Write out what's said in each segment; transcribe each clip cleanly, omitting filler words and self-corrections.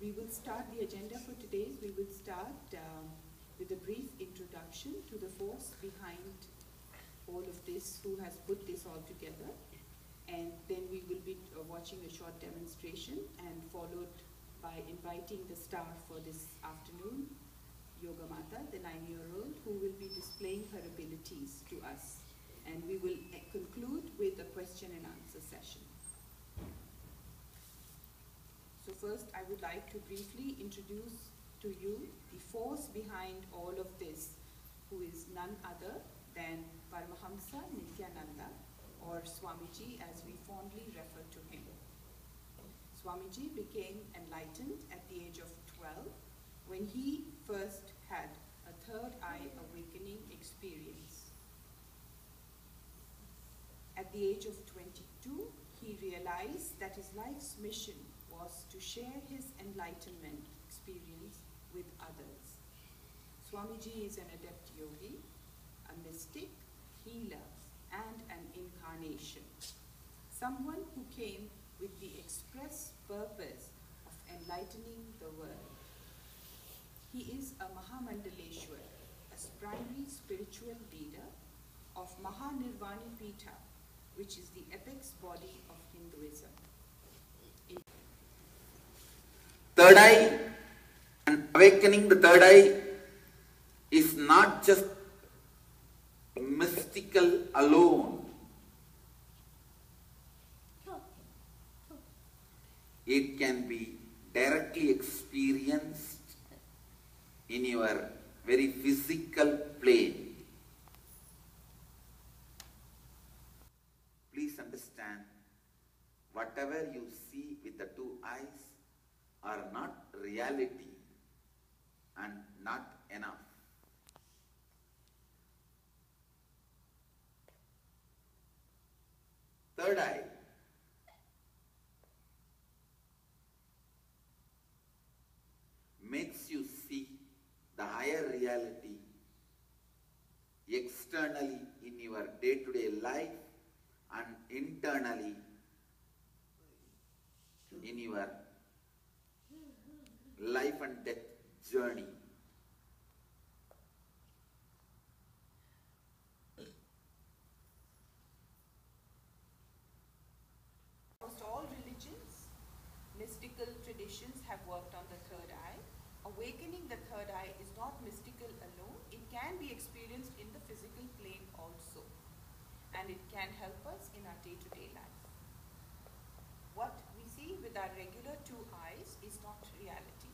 We will start the agenda for today. We will start with a brief introduction to the force behind all of this, who has put this all together. And then we will be watching a short demonstration and followed by inviting the star for this afternoon, Yogamaatha, the 9-year-old, who will be displaying her abilities to us. And we will conclude with a question and answer session. So first, I would like to briefly introduce to you the force behind all of this, who is none other than Paramahamsa Nithyananda, or Swamiji as we fondly refer to him. Swamiji became enlightened at the age of 12 when he first had a third eye awakening experience. At the age of 22, he realized that his life's mission was to share his enlightenment experience with others. Swamiji is an adept yogi, a mystic, healer, and an incarnation. Someone who came with the express purpose of enlightening the world. He is a Mahamandaleshwar, a primary spiritual leader of Mahanirvani Pitha, which is the apex body of Hinduism. Third eye and awakening the third eye is not just mystical alone. It can be directly experienced in your very physical plane. Please understand, whatever you see with the two eyes are not reality and not enough. Third eye makes you see the higher reality externally in your day-to-day life and internally in your life and death journey. Almost all religions, mystical traditions have worked on the third eye. Awakening the third eye is not mystical alone. It can be experienced in the physical plane also. And it can help us in our day-to-day life. What we see with our regular two eyes is not reality.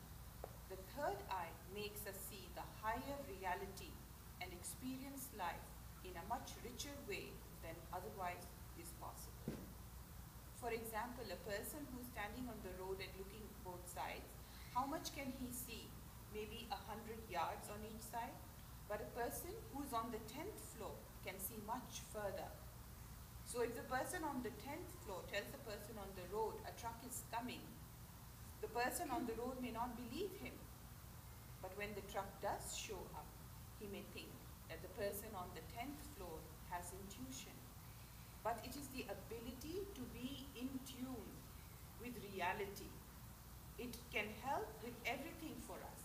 The third eye makes us see the higher reality and experience life in a much richer way than otherwise is possible. For example, a person who's standing on the road and looking both sides, how much can he see? Maybe 100 yards on each side. But a person who's on the 10th floor can see much further. So if the person on the 10th floor tells the person on the road a truck is coming, the person on the road may not believe him. But when the truck does show up, he may think that the person on the 10th floor has intuition. But it is the ability to be in tune with reality. It can help with everything for us,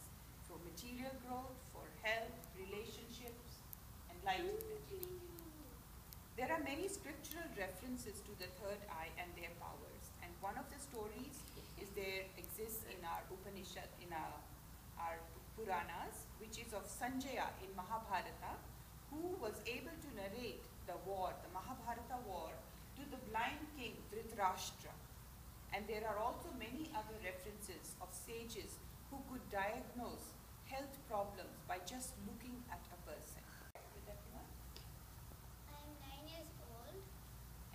for material growth, for health, relationships, enlightenment. There are many scriptural references to the third eye and their powers. And one of the stories is there exists in our Upanishad, in our Puranas, which is of Sanjaya in Mahabharata, who was able to narrate the war, the Mahabharata war, to the blind king Dhritarashtra. And there are also many other references of sages who could diagnose health problems by just looking at a person. With everyone? I'm 9 years old.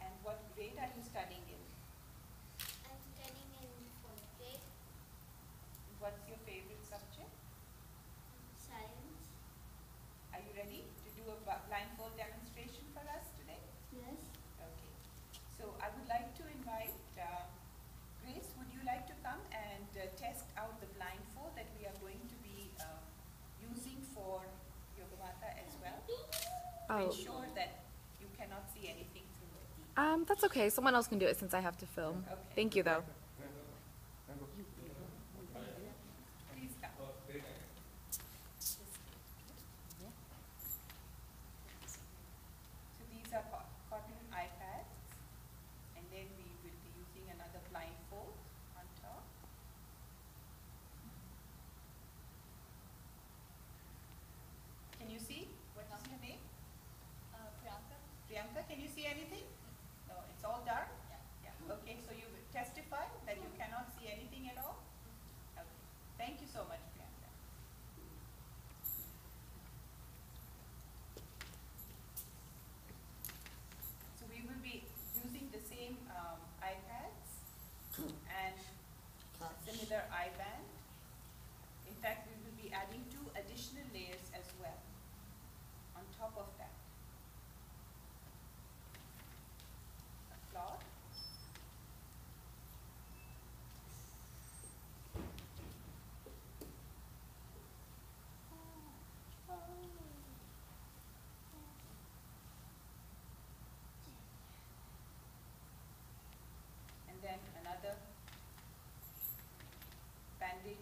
And what grade are you studying in? I'm studying in 4th grade. What's your favorite subject? Science. Are you ready to do a blindfold demonstration for us today? Yes. Okay. So I would like to invite Grace, would you like to come and test out the blindfold that we are going to be using for Yogamaatha as well? To ensure that you cannot see anything through it. That's okay. Someone else can do it since I have to film. Okay. Thank you, though.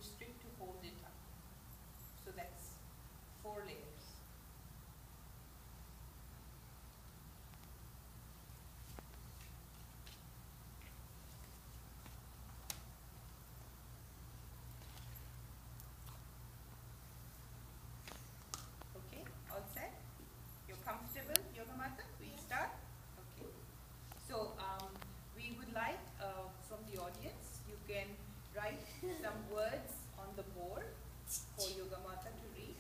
strip to hold it up. So that's 4 layers. Okay, all set? You're comfortable, Yogamaatha? We start? Okay. So we would like from the audience, you can write some words on the board for Yogamaatha to read.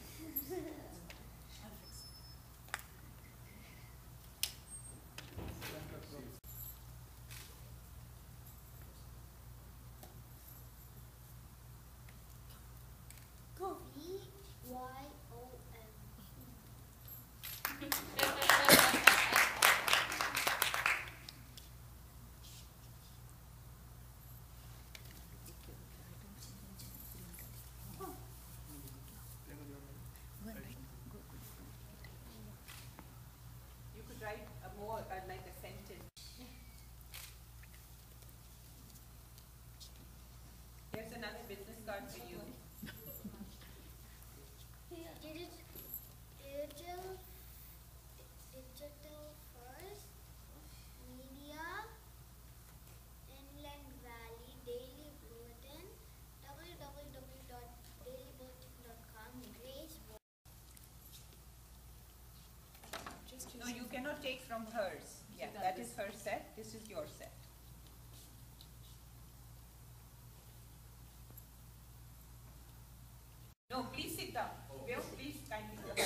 VYOM. You could write a more like a sentence. Here's another business card for you. Digital first media, Inland Valley Daily Bulletin, www.dailybulletin.com, Grace Wong. No, you cannot take from hers. Yeah, that is her set. This is your set. No, please sit down. Will, please kindly go.